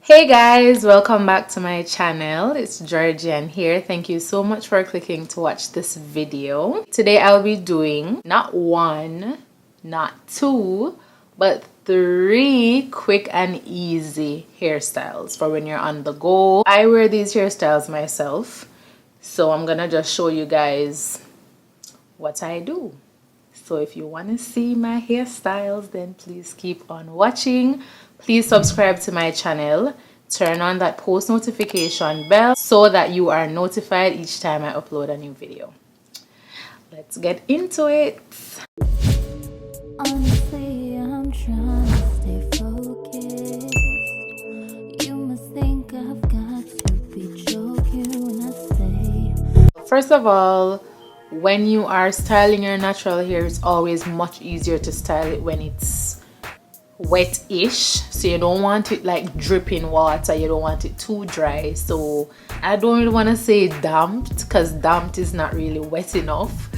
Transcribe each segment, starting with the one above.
Hey guys, welcome back to my channel. It's Georgian here. Thank you so much for clicking to watch this video. Today I'll be doing not one, not two, but three quick and easy hairstyles for when you're on the go. I wear these hairstyles myself, so I'm gonna just show you guys what I do. So if you want to see my hairstyles, then please keep on watching. Please subscribe to my channel. Turn on that post notification bell so that you are notified each time I upload a new video. Let's get into it. Honestly, I'm trying to stay focused. You must think I've got to be joking when I say. First of all, when you are styling your natural hair, it's always much easier to style it when it's wet-ish, so you don't want it like dripping water, you don't want it too dry. So I don't really want to say damped, because damped is not really wet enough,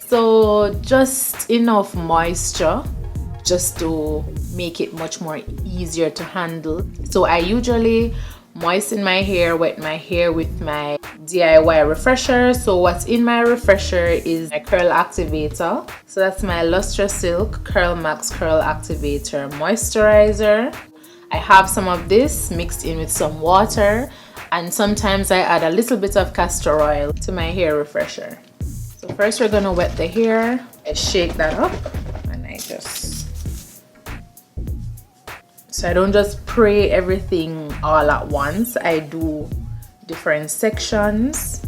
so just enough moisture just to make it much more easier to handle. So I usually moisten my hair, wet my hair with my DIY refresher. So what's in my refresher is my curl activator. So that's my LustraSilk Curl Max Curl Activator Moisturizer. I have some of this mixed in with some water, and sometimes I add a little bit of castor oil to my hair refresher. So first we're gonna wet the hair. I shake that up and so I don't just spray everything all at once. I do different sections.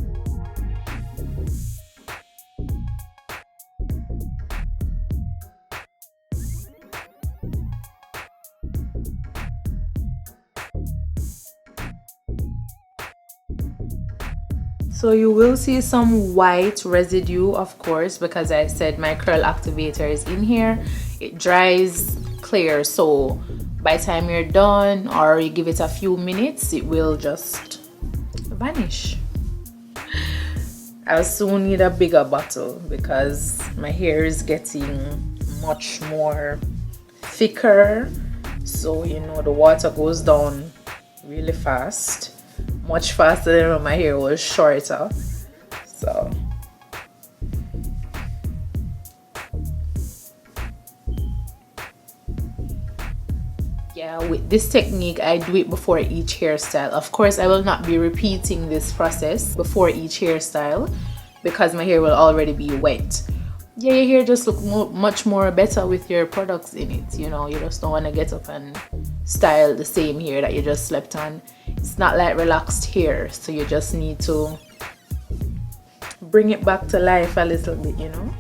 So you will see some white residue, of course, because I said my curl activator is in here. It dries clear, so by the time you're done or you give it a few minutes, it will just vanish. I'll soon need a bigger bottle because my hair is getting much more thicker, so you know the water goes down really fast, much faster than when my hair was shorter. So yeah, with this technique I do it before each hairstyle. Of course I will not be repeating this process before each hairstyle because my hair will already be wet. Yeah, your hair just look much more better with your products in it. You know, you just don't want to get up and style the same hair that you just slept on. It's not like relaxed hair, so you just need to bring it back to life a little bit, you know.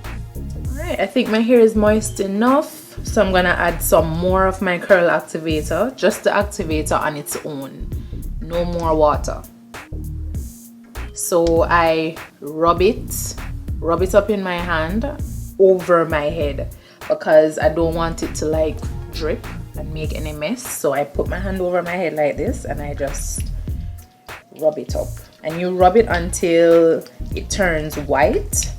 Alright, I think my hair is moist enough, so I'm gonna add some more of my curl activator, just the activator on its own, no more water. So I rub it up in my hand over my head because I don't want it to like drip and make any mess. So I put my hand over my head like this and I just rub it up, and you rub it until it turns white.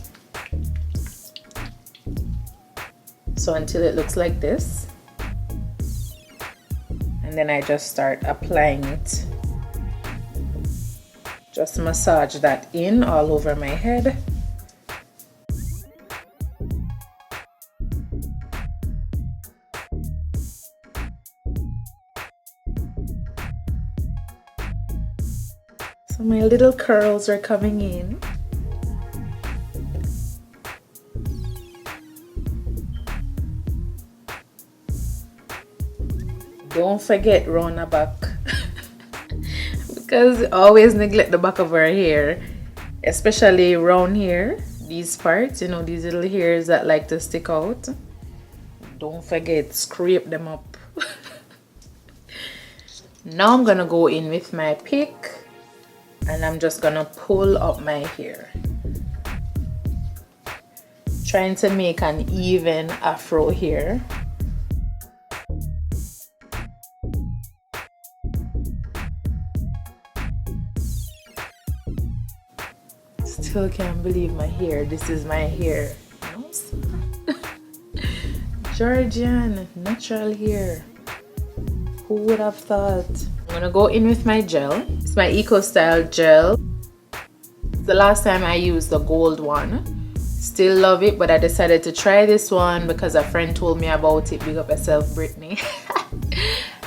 So until it looks like this, and then I just start applying it. Just massage that in all over my head. So my little curls are coming in. Don't forget round the back because I always neglect the back of our hair, especially round here, these parts, you know, these little hairs that like to stick out. Don't forget, scrape them up. Now I'm gonna go in with my pick and I'm just gonna pull up my hair, trying to make an even afro here. Still can't believe my hair. This is my hair. Georgian natural hair. Who would have thought? I'm gonna go in with my gel. It's my Eco Style gel. The last time I used the gold one. Still love it, but I decided to try this one because a friend told me about it. Big up yourself, Brittany.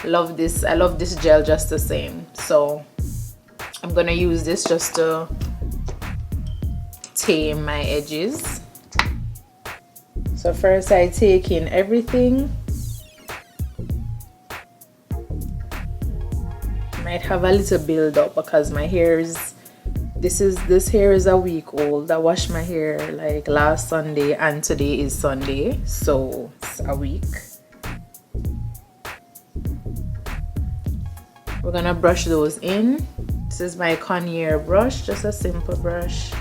Love this. I love this gel just the same. So I'm gonna use this just to tame my edges. So first I take in everything. Might have a little build up because my hair is this hair is a week old. I washed my hair like last Sunday and today is Sunday, so it's a week. We're gonna brush those in. This is my Conure brush, just a simple brush.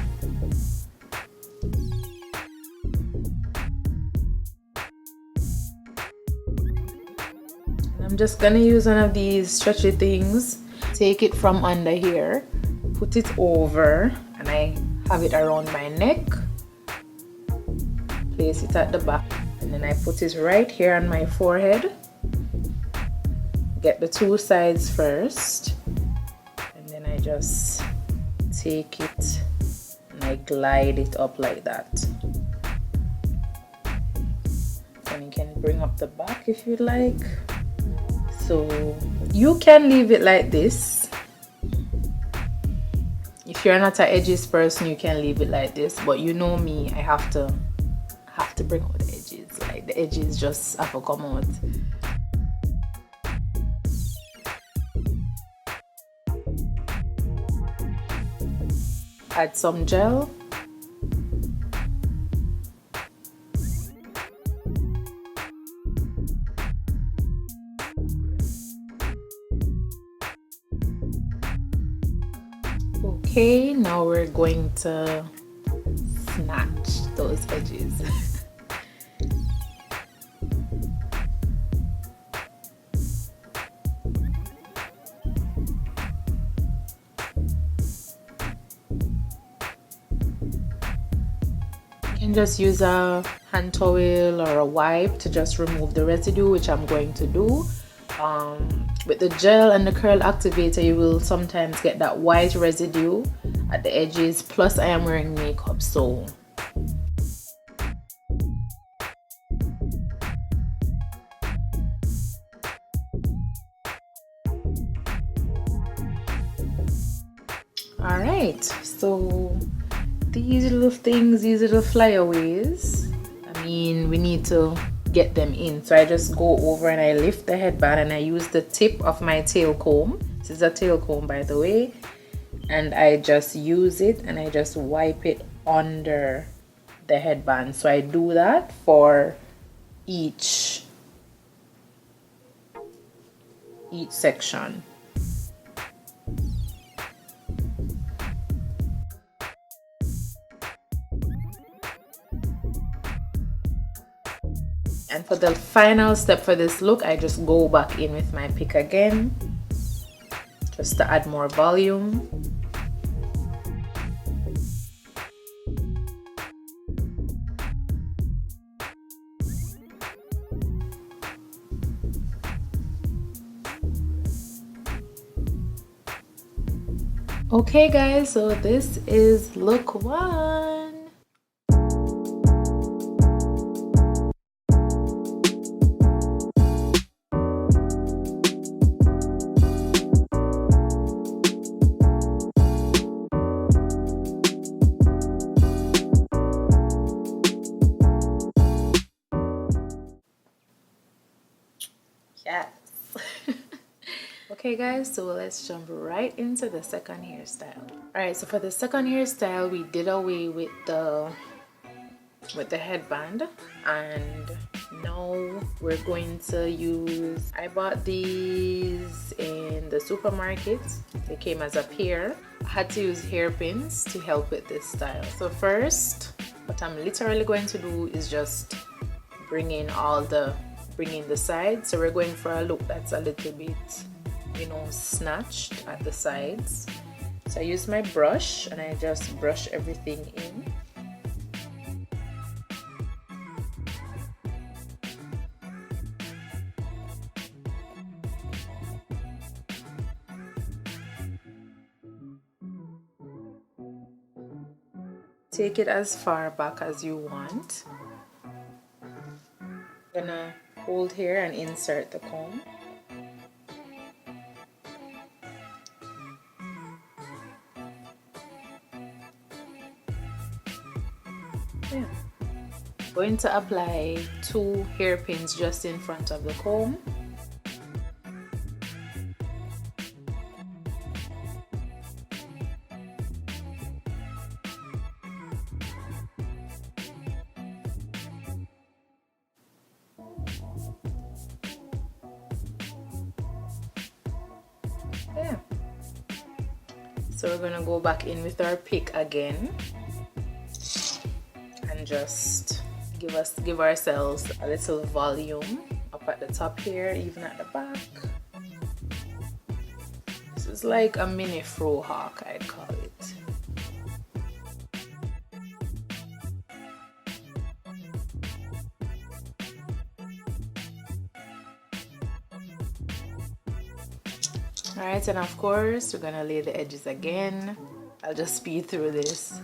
And I'm just gonna use one of these stretchy things. Take it from under here, put it over, and I have it around my neck. Place it at the back, and then I put it right here on my forehead. Get the two sides first, and then I just take it and I glide it up like that. And you can bring up the back if you like. So you can leave it like this. If you're not an edges person, you can leave it like this, but you know me, I have to bring out the edges. Like the edges just have to come out. Add some gel. Okay, now we're going to snatch those edges. You can just use a hand towel or a wipe to just remove the residue, which I'm going to do. With the gel and the curl activator, you will sometimes get that white residue at the edges, plus I am wearing makeup, so alright, so these little things, these little flyaways, I mean, we need to get them in. So I just go over and I lift the headband and I use the tip of my tail comb. This is a tail comb, by the way, and I just use it and I just wipe it under the headband. So I do that for each section. And for the final step for this look, I just go back in with my pick again, just to add more volume. Okay guys, so this is look one. Yes. Okay guys, so let's jump right into the second hairstyle. Alright, so for the second hairstyle, we did away with the headband, and now we're going to use, I bought these in the supermarket. They came as a pair. I had to use hairpins to help with this style. So first, what I'm literally going to do is just bring in the sides. So we're going for a look that's a little bit, you know, snatched at the sides. So I use my brush and I just brush everything in. take it as far back as you want. I'm gonna hold here and insert the comb. Yeah. Going to apply 2 hairpins just in front of the comb. Yeah. So we're gonna go back in with our pick again and just give ourselves a little volume up at the top here, even at the back. This is like a mini fro hawk, I'd call it. Alright, and of course we're gonna lay the edges again. I'll just speed through this.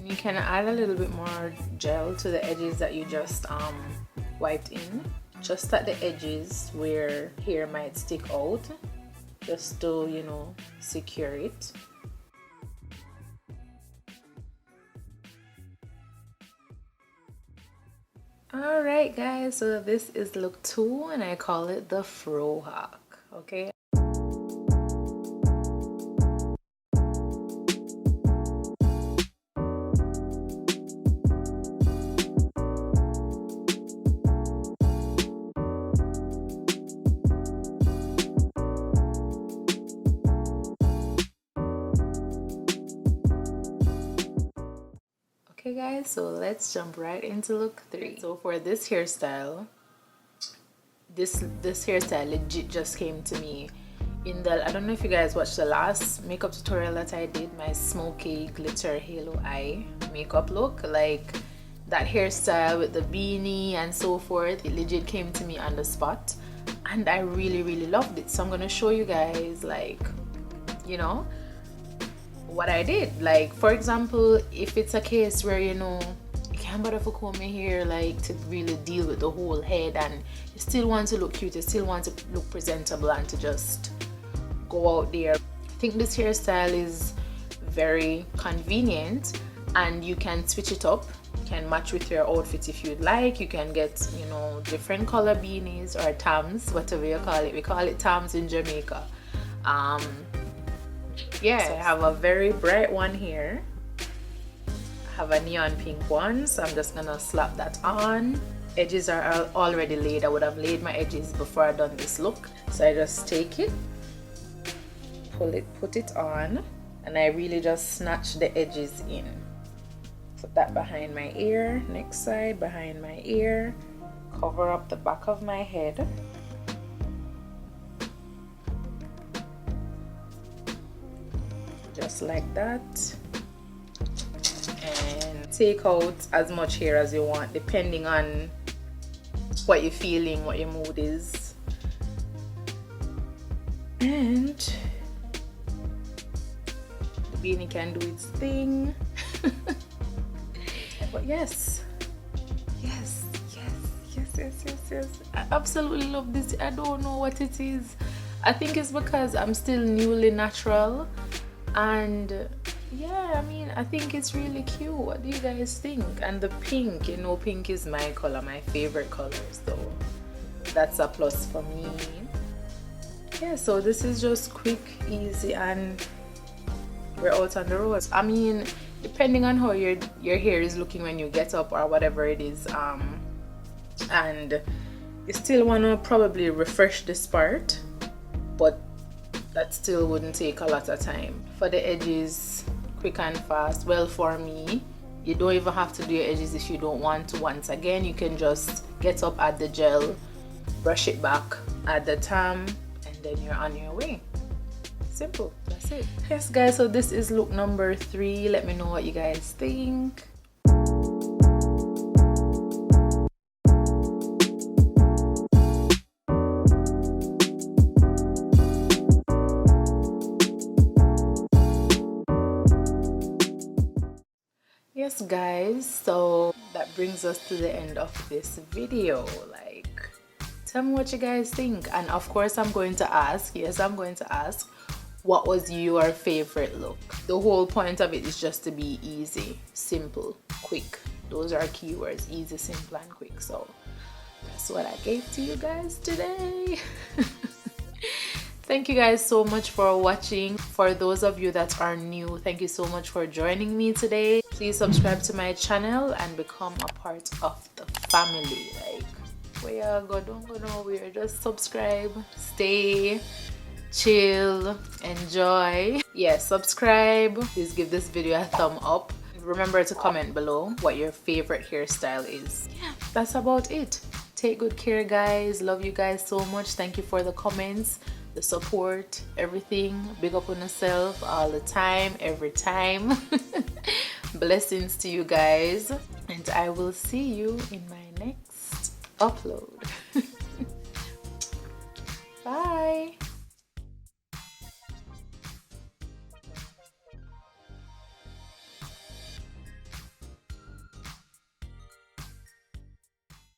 You can add a little bit more gel to the edges that you just wiped in, just at the edges where hair might stick out, just to, you know, secure it. Alright guys, so this is look 2 and I call it the fro hawk. Okay. Okay guys, so let's jump right into look 3. So for this hairstyle, this hairstyle legit just came to me in the, I don't know if you guys watched the last makeup tutorial that I did, my smoky glitter halo eye makeup look. Like that hairstyle with the beanie and so forth, it legit came to me on the spot and I really loved it. So I'm gonna show you guys, like, you know, what I did. Like, for example, if it's a case where, you know, you can't bother to comb your hair, like, to really deal with the whole head, and you still want to look cute, you still want to look presentable and to just go out there, I think this hairstyle is very convenient and you can switch it up. You can match with your outfit if you'd like. You can get, you know, different color beanies or tams, whatever you call it. We call it tams in Jamaica. Yeah, I have a very bright one here. I have a neon pink one, so I'm just gonna slap that on. Edges are already laid. I would have laid my edges before I done this look. So I just take it, pull it, put it on, and I really just snatch the edges in. Put that behind my ear, next side, behind my ear, cover up the back of my head. Just like that, and take out as much hair as you want depending on what you're feeling, what your mood is. And the beanie can do its thing. But yes, I absolutely love this. I don't know what it is. I think it's because I'm still newly natural. And yeah, I mean, I think it's really cute. What do you guys think? And the pink, you know, pink is my color, my favorite colors, so that's a plus for me. Yeah, so this is just quick, easy, and we're out on the road. I mean, depending on how your hair is looking when you get up or whatever it is, and you still want to probably refresh this part, but that still wouldn't take a lot of time. For the edges, quick and fast. Well, for me, you don't even have to do your edges if you don't want to. Once again, you can just get up, add the gel, brush it back, add the tam, and and then you're on your way. Simple, that's it. Yes guys, so this is look number 3. Let me know what you guys think. Yes guys, so that brings us to the end of this video. Like, tell me what you guys think, and of course I'm going to ask, yes, I'm going to ask, what was your favorite look? The whole point of it is just to be easy, simple, quick. Those are keywords: easy, simple, and quick. So that's what I gave to you guys today. Thank you guys so much for watching. For those of you that are new, thank you so much for joining me today. Please subscribe to my channel and become a part of the family. Like, where you go, don't go nowhere, just subscribe, stay, chill, enjoy. Yeah, subscribe. Please give this video a thumb up. Remember to comment below what your favorite hairstyle is. Yeah, that's about it. Take good care guys. Love you guys so much. Thank you for the comments, the support, everything. Big up on yourself all the time, every time. Blessings to you guys, and I will see you in my next upload.